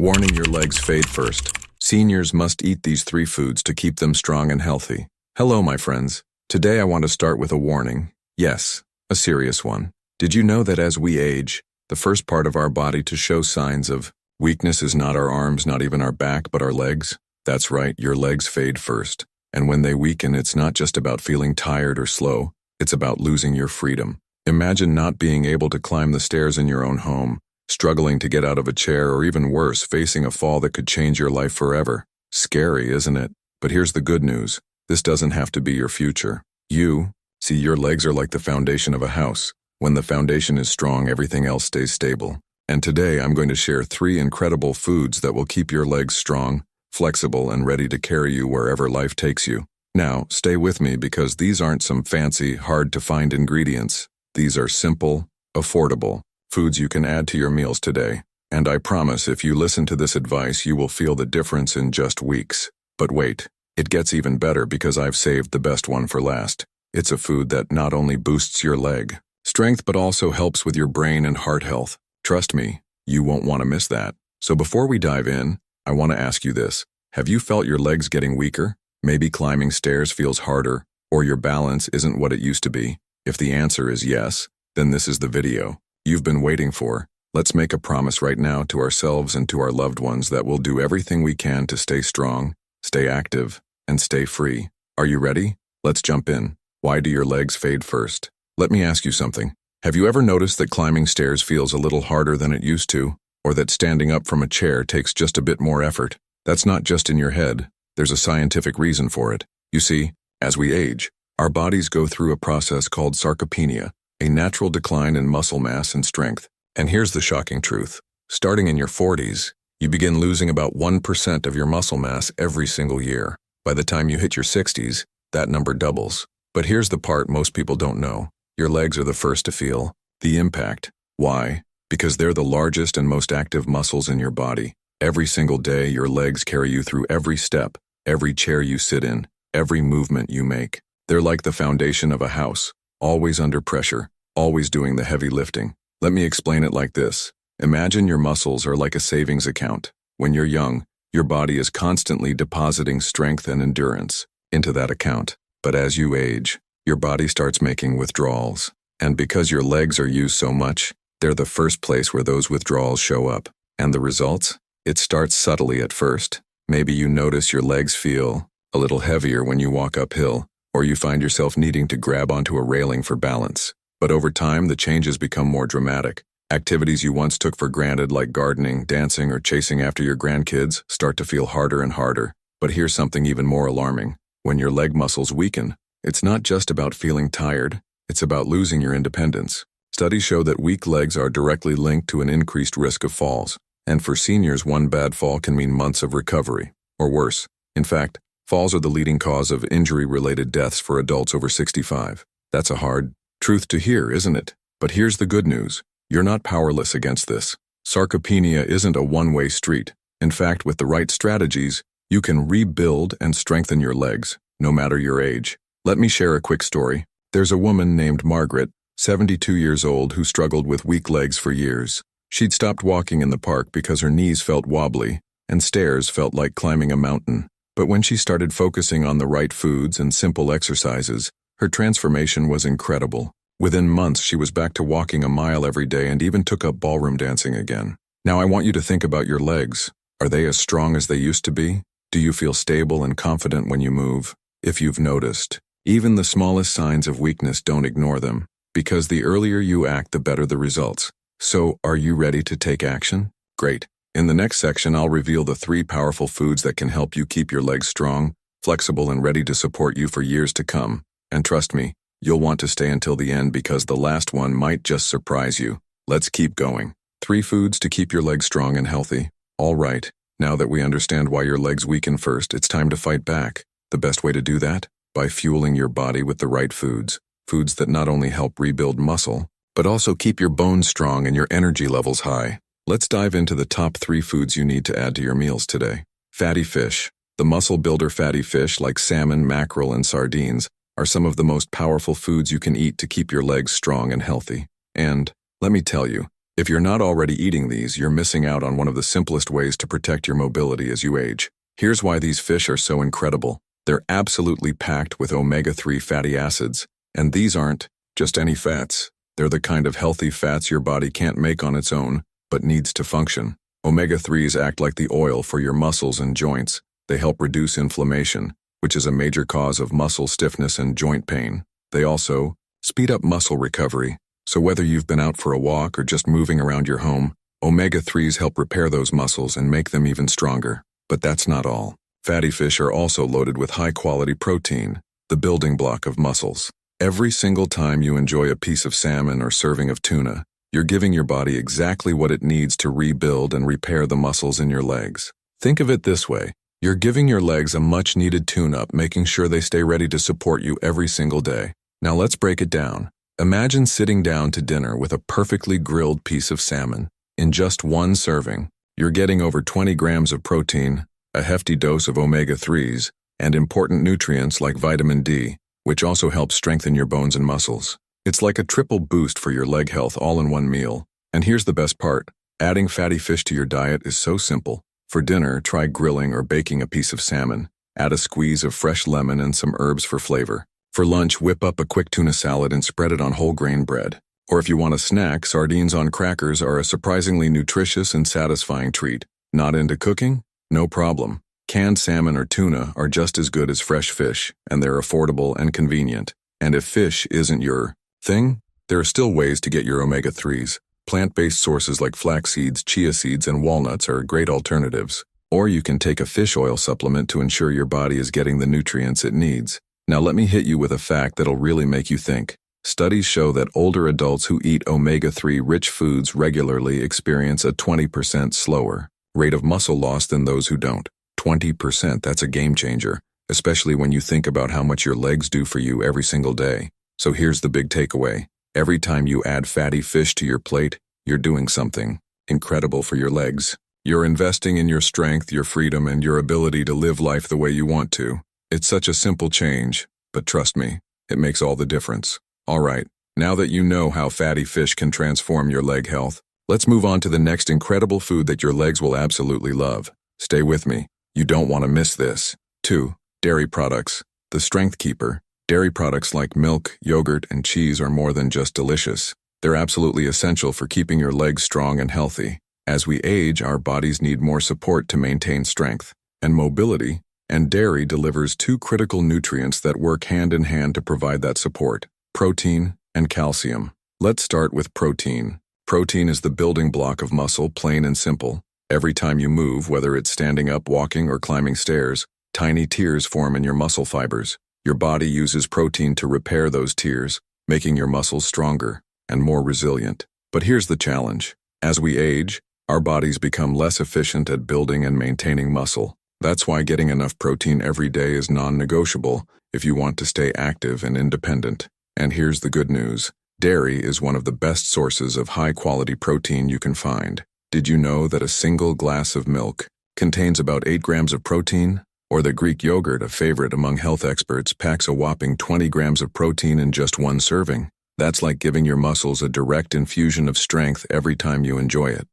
Warning: your legs fade first. Seniors must eat these 3 foods to keep them strong and healthy. Hello, my friends. Today I want to start with a warning. Yes, a serious one. Did you know that as we age, the first part of our body to show signs of weakness is not our arms, not even our back, but our legs? That's right, your legs fade first. And when they weaken, it's not just about feeling tired or slow, it's about losing your freedom. Imagine not being able to climb the stairs in your own home, struggling to get out of a chair, or even worse, facing a fall that could change your life forever. Scary, isn't it? But here's the good news. This doesn't have to be your future. See, your legs are like the foundation of a house. When the foundation is strong, everything else stays stable. And today I'm going to share 3 incredible foods that will keep your legs strong, flexible, and ready to carry you wherever life takes you. Now, stay with me because these aren't some fancy, hard-to-find ingredients. These are simple, affordable foods you can add to your meals today. And I promise if you listen to this advice, you will feel the difference in just weeks. But wait, it gets even better because I've saved the best one for last. It's a food that not only boosts your leg strength but also helps with your brain and heart health. Trust me, you won't want to miss that. So before we dive in, I want to ask you this. Have you felt your legs getting weaker? Maybe climbing stairs feels harder, or your balance isn't what it used to be. If the answer is yes, then this is the video you've been waiting for. Let's make a promise right now to ourselves and to our loved ones that we'll do everything we can to stay strong, stay active, and stay free. Are you ready? Let's jump in. Why do your legs fade first? Let me ask you something. Have you ever noticed that climbing stairs feels a little harder than it used to? Or that standing up from a chair takes just a bit more effort? That's not just in your head. There's a scientific reason for it. You see, as we age, our bodies go through a process called sarcopenia, a natural decline in muscle mass and strength. And here's the shocking truth. Starting in your 40s, you begin losing about 1% of your muscle mass every single year. By the time you hit your 60s, that number doubles. But here's the part most people don't know. Your legs are the first to feel the impact. Why? Because they're the largest and most active muscles in your body. Every single day, your legs carry you through every step, every chair you sit in, every movement you make. They're like the foundation of a house, always under pressure, always doing the heavy lifting. Let me explain it like this. Imagine your muscles are like a savings account. When you're young, your body is constantly depositing strength and endurance into that account. But as you age, your body starts making withdrawals. And because your legs are used so much, they're the first place where those withdrawals show up. And the results? It starts subtly at first. Maybe you notice your legs feel a little heavier when you walk uphill, or you find yourself needing to grab onto a railing for balance. But over time, the changes become more dramatic. Activities you once took for granted, like gardening, dancing, or chasing after your grandkids, start to feel harder and harder. But here's something even more alarming. When your leg muscles weaken, it's not just about feeling tired, it's about losing your independence. Studies show that weak legs are directly linked to an increased risk of falls. And for seniors, one bad fall can mean months of recovery, or worse. In fact, falls are the leading cause of injury-related deaths for adults over 65. That's a hard truth to hear, isn't it? But here's the good news. You're not powerless against this. Sarcopenia isn't a one-way street. In fact, with the right strategies, you can rebuild and strengthen your legs, no matter your age. Let me share a quick story. There's a woman named Margaret, 72 years old, who struggled with weak legs for years. She'd stopped walking in the park because her knees felt wobbly, and stairs felt like climbing a mountain. But when she started focusing on the right foods and simple exercises, her transformation was incredible. Within months, she was back to walking a mile every day and even took up ballroom dancing again. Now I want you to think about your legs. Are they as strong as they used to be? Do you feel stable and confident when you move? If you've noticed, even the smallest signs of weakness, don't ignore them, because the earlier you act, the better the results. So, are you ready to take action? Great. In the next section, I'll reveal the 3 powerful foods that can help you keep your legs strong, flexible, and ready to support you for years to come. And trust me, you'll want to stay until the end because the last one might just surprise you. Let's keep going. 3 foods to keep your legs strong and healthy. All right. Now that we understand why your legs weaken first, it's time to fight back. The best way to do that? By fueling your body with the right foods. Foods that not only help rebuild muscle, but also keep your bones strong and your energy levels high. Let's dive into the top 3 foods you need to add to your meals today. Fatty fish. The muscle builder fatty fish like salmon, mackerel, and sardines are some of the most powerful foods you can eat to keep your legs strong and healthy. And, let me tell you, If you're not already eating these, you're missing out on one of the simplest ways to protect your mobility as you age. Here's why these fish are so incredible. They're absolutely packed with omega-3 fatty acids, and these aren't just any fats. They're the kind of healthy fats your body can't make on its own, but needs to function. Omega-3s act like the oil for your muscles and joints. They help reduce inflammation, which is a major cause of muscle stiffness and joint pain. They also speed up muscle recovery. So whether you've been out for a walk or just moving around your home, omega-3s help repair those muscles and make them even stronger. But that's not all. Fatty fish are also loaded with high-quality protein, the building block of muscles. Every single time you enjoy a piece of salmon or serving of tuna, you're giving your body exactly what it needs to rebuild and repair the muscles in your legs. Think of it this way. You're giving your legs a much-needed tune-up, making sure they stay ready to support you every single day. Now let's break it down. Imagine sitting down to dinner with a perfectly grilled piece of salmon. In just one serving, you're getting over 20 grams of protein, a hefty dose of omega-3s, and important nutrients like vitamin D, which also helps strengthen your bones and muscles. It's like a triple boost for your leg health all in one meal. And here's the best part. Adding fatty fish to your diet is so simple. For dinner, try grilling or baking a piece of salmon. Add a squeeze of fresh lemon and some herbs for flavor. For lunch, whip up a quick tuna salad and spread it on whole grain bread. Or if you want a snack, sardines on crackers are a surprisingly nutritious and satisfying treat. Not into cooking? No problem. Canned salmon or tuna are just as good as fresh fish, and they're affordable and convenient. And if fish isn't your thing, there are still ways to get your omega-3s. Plant-based sources like flax seeds, chia seeds, and walnuts are great alternatives. Or you can take a fish oil supplement to ensure your body is getting the nutrients it needs. Now let me hit you with a fact that'll really make you think. Studies show that older adults who eat omega-3 rich foods regularly experience a 20% slower rate of muscle loss than those who don't. 20%, that's a game changer, especially when you think about how much your legs do for you every single day. So here's the big takeaway. Every time you add fatty fish to your plate, you're doing something incredible for your legs. You're investing in your strength, your freedom, and your ability to live life the way you want to. It's such a simple change, but trust me, it makes all the difference. All right, now that you know how fatty fish can transform your leg health, let's move on to the next incredible food that your legs will absolutely love. Stay with me. You don't want to miss this. 2. Dairy products. The strength keeper. Dairy products like milk, yogurt, and cheese are more than just delicious. They're absolutely essential for keeping your legs strong and healthy. As we age, our bodies need more support to maintain strength and mobility, and dairy delivers 2 critical nutrients that work hand in hand to provide that support: protein and calcium. Let's start with protein. Protein is the building block of muscle, plain and simple. Every time you move, whether it's standing up, walking, or climbing stairs, tiny tears form in your muscle fibers. Your body uses protein to repair those tears, making your muscles stronger and more resilient. But here's the challenge. As we age, our bodies become less efficient at building and maintaining muscle. That's why getting enough protein every day is non-negotiable if you want to stay active and independent. And here's the good news. Dairy is one of the best sources of high-quality protein you can find. Did you know that a single glass of milk contains about 8 grams of protein? Or that Greek yogurt, a favorite among health experts, packs a whopping 20 grams of protein in just one serving? That's like giving your muscles a direct infusion of strength every time you enjoy it.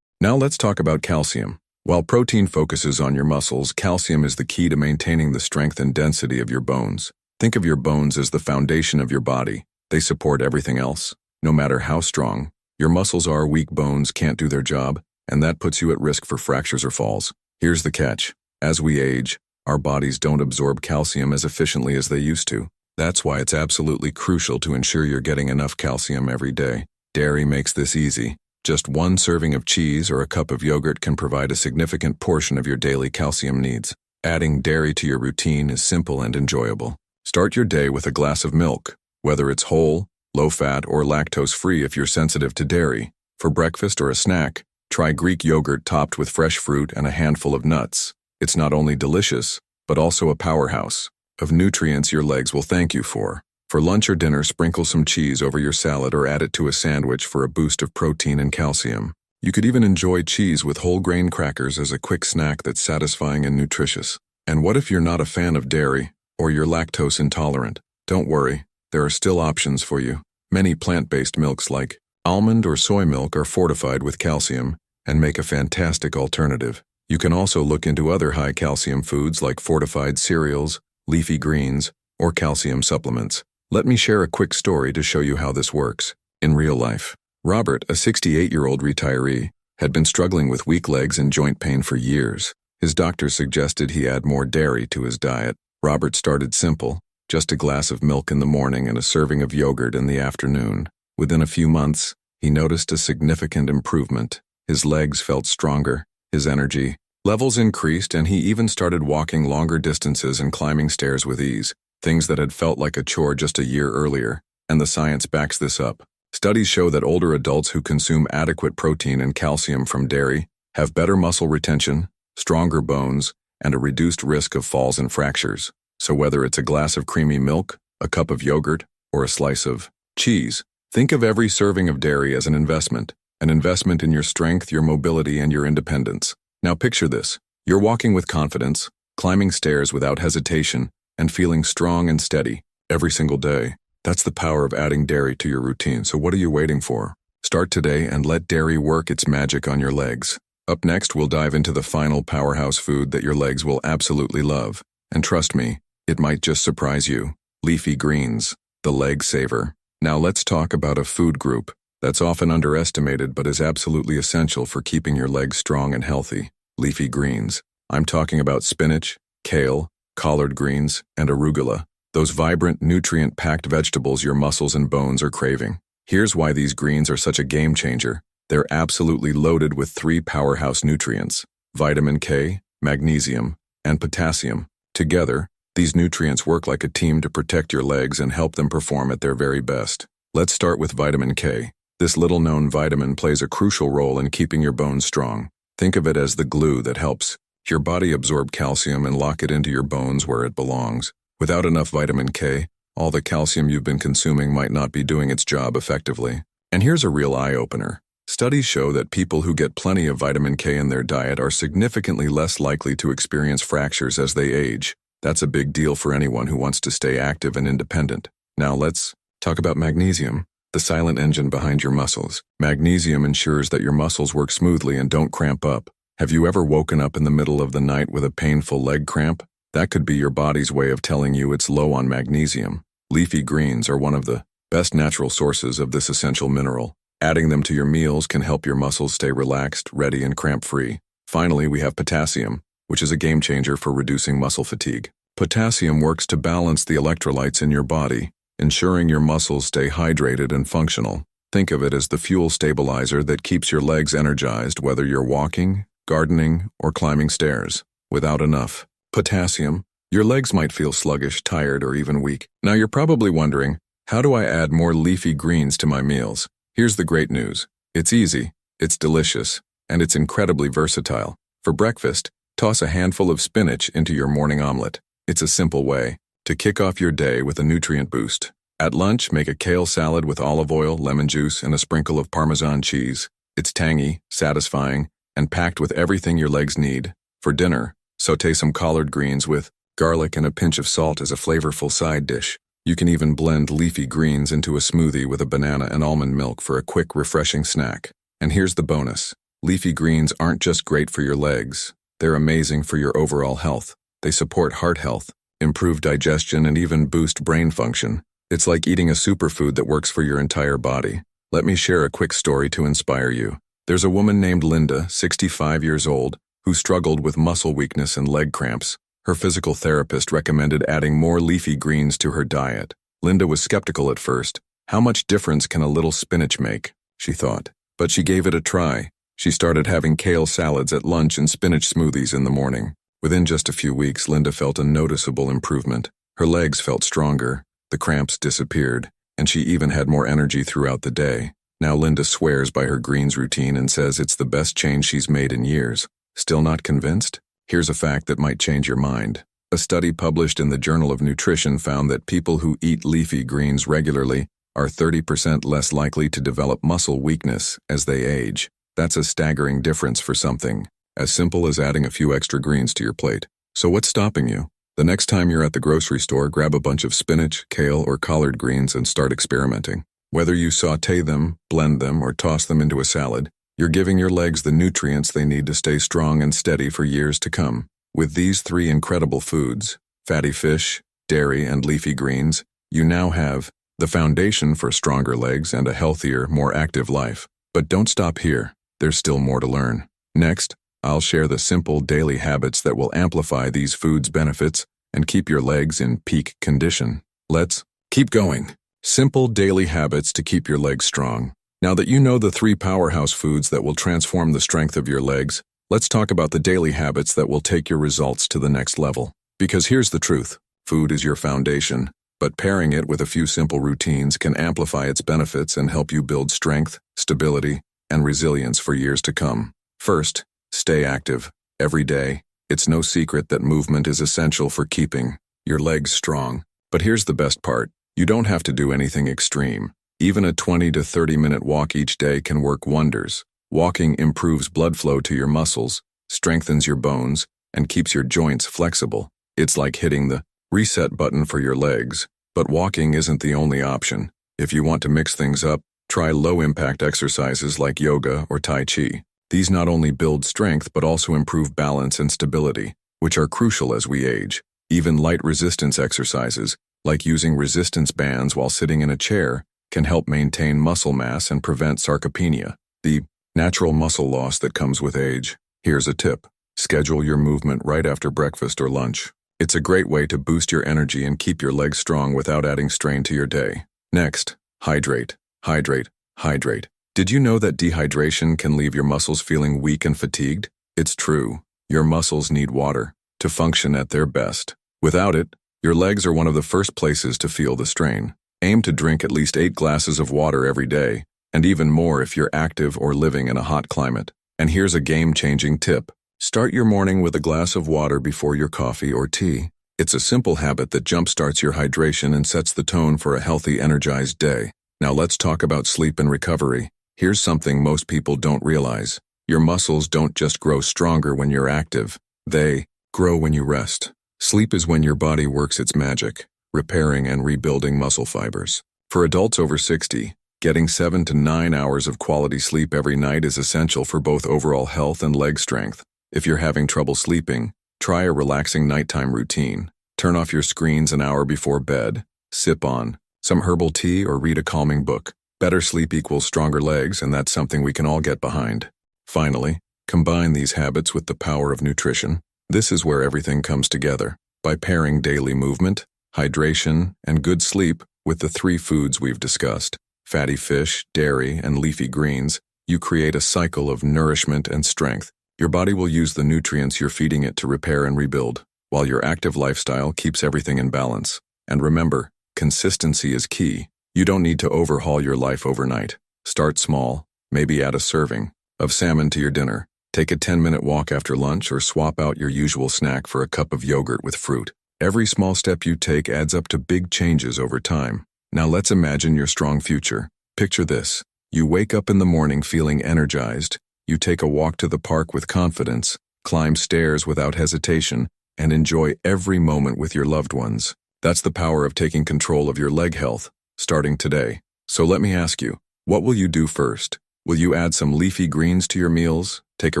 Now let's talk about calcium. While protein focuses on your muscles, calcium is the key to maintaining the strength and density of your bones. Think of your bones as the foundation of your body. They support everything else. No matter how strong your muscles are, weak bones can't do their job, and that puts you at risk for fractures or falls. Here's the catch. As we age, our bodies don't absorb calcium as efficiently as they used to. That's why it's absolutely crucial to ensure you're getting enough calcium every day. Dairy makes this easy. Just one serving of cheese or a cup of yogurt can provide a significant portion of your daily calcium needs. Adding dairy to your routine is simple and enjoyable. Start your day with a glass of milk, whether it's whole, low-fat, or lactose-free if you're sensitive to dairy. For breakfast or a snack, try Greek yogurt topped with fresh fruit and a handful of nuts. It's not only delicious, but also a powerhouse of nutrients your legs will thank you for. For lunch or dinner, sprinkle some cheese over your salad or add it to a sandwich for a boost of protein and calcium. You could even enjoy cheese with whole grain crackers as a quick snack that's satisfying and nutritious. And what if you're not a fan of dairy, or you're lactose intolerant? Don't worry, there are still options for you. Many plant-based milks like Almond or soy milk are fortified with calcium and make a fantastic alternative. You can also look into other high-calcium foods like fortified cereals, leafy greens, or calcium supplements. Let me share a quick story to show you how this works. In real life, Robert, a 68-year-old retiree, had been struggling with weak legs and joint pain for years. His doctor suggested he add more dairy to his diet. Robert started simple, just a glass of milk in the morning and a serving of yogurt in the afternoon. Within a few months, he noticed a significant improvement. His legs felt stronger, his energy levels increased, and he even started walking longer distances and climbing stairs with ease, things that had felt like a chore just a year earlier. And the science backs this up. Studies show that older adults who consume adequate protein and calcium from dairy have better muscle retention, stronger bones, and a reduced risk of falls and fractures. So whether it's a glass of creamy milk, a cup of yogurt, or a slice of cheese, think of every serving of dairy as an investment in your strength, your mobility, and your independence. Now picture this. You're walking with confidence, climbing stairs without hesitation, and feeling strong and steady every single day. That's the power of adding dairy to your routine, so what are you waiting for? Start today and let dairy work its magic on your legs. Up next, we'll dive into the final powerhouse food that your legs will absolutely love. And trust me, it might just surprise you. Leafy greens, the leg saver. Now let's talk about a food group that's often underestimated but is absolutely essential for keeping your legs strong and healthy. Leafy greens. I'm talking about spinach, kale, collard greens, and arugula. Those vibrant, nutrient-packed vegetables your muscles and bones are craving. Here's why these greens are such a game changer. They're absolutely loaded with 3 powerhouse nutrients: vitamin K, magnesium, and potassium. Together, these nutrients work like a team to protect your legs and help them perform at their very best. Let's start with vitamin K. This little-known vitamin plays a crucial role in keeping your bones strong. Think of it as the glue that helps your body absorb calcium and lock it into your bones where it belongs. Without enough vitamin K, all the calcium you've been consuming might not be doing its job effectively. And here's a real eye-opener. Studies show that people who get plenty of vitamin K in their diet are significantly less likely to experience fractures as they age. That's a big deal for anyone who wants to stay active and independent. Now let's talk about magnesium, the silent engine behind your muscles. Magnesium ensures that your muscles work smoothly and don't cramp up. Have you ever woken up in the middle of the night with a painful leg cramp? That could be your body's way of telling you it's low on magnesium. Leafy greens are one of the best natural sources of this essential mineral. Adding them to your meals can help your muscles stay relaxed, ready, and cramp-free. Finally, we have potassium, which is a game changer for reducing muscle fatigue. Potassium works to balance the electrolytes in your body, ensuring your muscles stay hydrated and functional. Think of it as the fuel stabilizer that keeps your legs energized whether you're walking, gardening, or climbing stairs. Without enough potassium, your legs might feel sluggish, tired, or even weak. Now you're probably wondering, how do I add more leafy greens to my meals? Here's the great news. It's easy, it's delicious, and it's incredibly versatile. For breakfast, toss a handful of spinach into your morning omelet. It's a simple way to kick off your day with a nutrient boost. At lunch, make a kale salad with olive oil, lemon juice, and a sprinkle of Parmesan cheese. It's tangy, satisfying, and packed with everything your legs need. For dinner, sauté some collard greens with garlic and a pinch of salt as a flavorful side dish. You can even blend leafy greens into a smoothie with a banana and almond milk for a quick, refreshing snack. And here's the bonus. Leafy greens aren't just great for your legs. They're amazing for your overall health. They support heart health, improve digestion, and even boost brain function. It's like eating a superfood that works for your entire body. Let me share a quick story to inspire you. There's a woman named Linda, 65 years old, who struggled with muscle weakness and leg cramps. Her physical therapist recommended adding more leafy greens to her diet. Linda was skeptical at first. How much difference can a little spinach make? She thought. But she gave it a try. She started having kale salads at lunch and spinach smoothies in the morning. Within just a few weeks, Linda felt a noticeable improvement. Her legs felt stronger, the cramps disappeared, and she even had more energy throughout the day. Now Linda swears by her greens routine and says it's the best change she's made in years. Still not convinced? Here's a fact that might change your mind. A study published in the Journal of Nutrition found that people who eat leafy greens regularly are 30% less likely to develop muscle weakness as they age. That's a staggering difference for something as simple as adding a few extra greens to your plate. So what's stopping you? The next time you're at the grocery store, grab a bunch of spinach, kale, or collard greens and start experimenting. Whether you sauté them, blend them, or toss them into a salad, you're giving your legs the nutrients they need to stay strong and steady for years to come. With these three incredible foods, fatty fish, dairy, and leafy greens, you now have the foundation for stronger legs and a healthier, more active life. But don't stop here. There's still more to learn. Next, I'll share the simple daily habits that will amplify these foods' benefits and keep your legs in peak condition. Let's keep going. Simple daily habits to keep your legs strong. Now that you know the three powerhouse foods that will transform the strength of your legs, let's talk about the daily habits that will take your results to the next level. Because here's the truth. Food is your foundation, but pairing it with a few simple routines can amplify its benefits and help you build strength, stability, and resilience for years to come. First, stay active. Every day, it's no secret that movement is essential for keeping your legs strong. But here's the best part. You don't have to do anything extreme. Even a 20 to 30-minute walk each day can work wonders. Walking improves blood flow to your muscles, strengthens your bones, and keeps your joints flexible. It's like hitting the reset button for your legs. But walking isn't the only option. If you want to mix things up, try low-impact exercises like yoga or tai chi. These not only build strength but also improve balance and stability, which are crucial as we age. Even light resistance exercises, like using resistance bands while sitting in a chair, can help maintain muscle mass and prevent sarcopenia, the natural muscle loss that comes with age. Here's a tip. Schedule your movement right after breakfast or lunch. It's a great way to boost your energy and keep your legs strong without adding strain to your day. Next, hydrate. Hydrate. Hydrate. Did you know that dehydration can leave your muscles feeling weak and fatigued? It's true. Your muscles need water to function at their best. Without it, your legs are one of the first places to feel the strain. Aim to drink at least 8 glasses of water every day, and even more if you're active or living in a hot climate. And here's a game-changing tip. Start your morning with a glass of water before your coffee or tea. It's a simple habit that jumpstarts your hydration and sets the tone for a healthy, energized day. Now let's talk about sleep and recovery. Here's something most people don't realize. Your muscles don't just grow stronger when you're active. They grow when you rest. Sleep is when your body works its magic, repairing and rebuilding muscle fibers. For adults over 60, getting 7 to 9 hours of quality sleep every night is essential for both overall health and leg strength. If you're having trouble sleeping, try a relaxing nighttime routine. Turn off your screens an hour before bed, sip on some herbal tea, or read a calming book. Better sleep equals stronger legs, and that's something we can all get behind. Finally, combine these habits with the power of nutrition. This is where everything comes together. By pairing daily movement, hydration, and good sleep with the three foods we've discussed, fatty fish, dairy, and leafy greens, you create a cycle of nourishment and strength. Your body will use the nutrients you're feeding it to repair and rebuild, while your active lifestyle keeps everything in balance. And remember, consistency is key. You don't need to overhaul your life overnight. Start small, maybe add a serving of salmon to your dinner. Take a 10-minute walk after lunch, or swap out your usual snack for a cup of yogurt with fruit. Every small step you take adds up to big changes over time. Now let's imagine your strong future. Picture this. You wake up in the morning feeling energized. You take a walk to the park with confidence, climb stairs without hesitation, and enjoy every moment with your loved ones. That's the power of taking control of your leg health, starting today. So let me ask you, what will you do first? Will you add some leafy greens to your meals, take a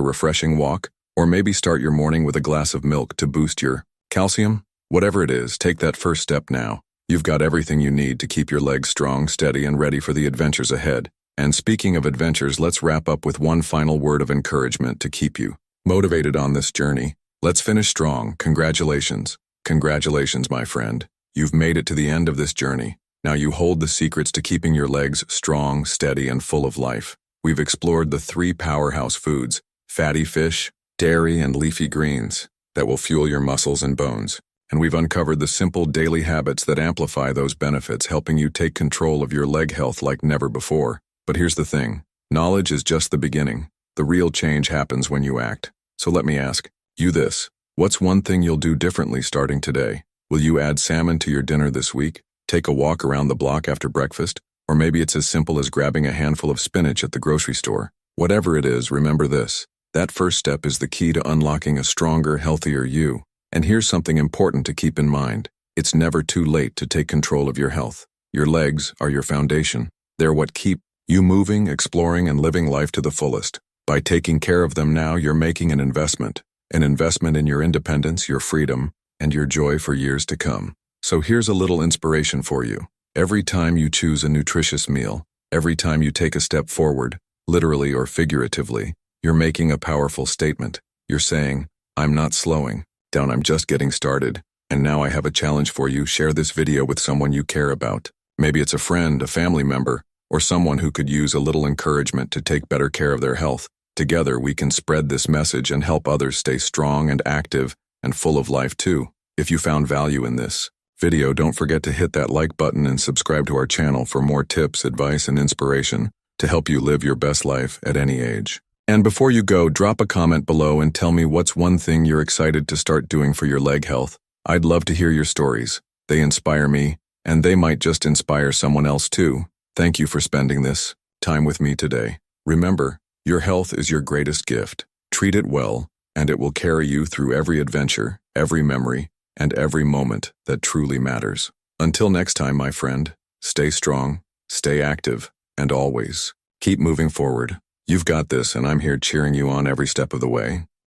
refreshing walk, or maybe start your morning with a glass of milk to boost your calcium? Whatever it is, take that first step now. You've got everything you need to keep your legs strong, steady, and ready for the adventures ahead. And speaking of adventures, let's wrap up with one final word of encouragement to keep you motivated on this journey. Let's finish strong. Congratulations. Congratulations, my friend. You've made it to the end of this journey. Now you hold the secrets to keeping your legs strong, steady, and full of life. We've explored the three powerhouse foods, fatty fish, dairy, and leafy greens, that will fuel your muscles and bones. And we've uncovered the simple daily habits that amplify those benefits, helping you take control of your leg health like never before. But here's the thing. Knowledge is just the beginning. The real change happens when you act. So let me ask you this. What's one thing you'll do differently starting today? Will you add salmon to your dinner this week? Take a walk around the block after breakfast? Or maybe it's as simple as grabbing a handful of spinach at the grocery store. Whatever it is, remember this. That first step is the key to unlocking a stronger, healthier you. And here's something important to keep in mind. It's never too late to take control of your health. Your legs are your foundation. They're what keep you moving, exploring, and living life to the fullest. By taking care of them now, you're making an investment in your independence, your freedom, and your joy for years to come. So here's a little inspiration for you. Every time you choose a nutritious meal, every time you take a step forward, literally or figuratively, you're making a powerful statement. You're saying, I'm not slowing down, I'm just getting started. And now I have a challenge for you. Share this video with someone you care about. Maybe it's a friend, a family member, or someone who could use a little encouragement to take better care of their health. Together, we can spread this message and help others stay strong and active and full of life too. If you found value in this video, don't forget to hit that like button and subscribe to our channel for more tips, advice, and inspiration to help you live your best life at any age. And before you go, drop a comment below and tell me what's one thing you're excited to start doing for your leg health. I'd love to hear your stories. They inspire me, and they might just inspire someone else too. Thank you for spending this time with me today. Remember, your health is your greatest gift. Treat it well, and it will carry you through every adventure, every memory, and every moment that truly matters. Until next time, my friend, stay strong, stay active, and always keep moving forward. You've got this, and I'm here cheering you on every step of the way.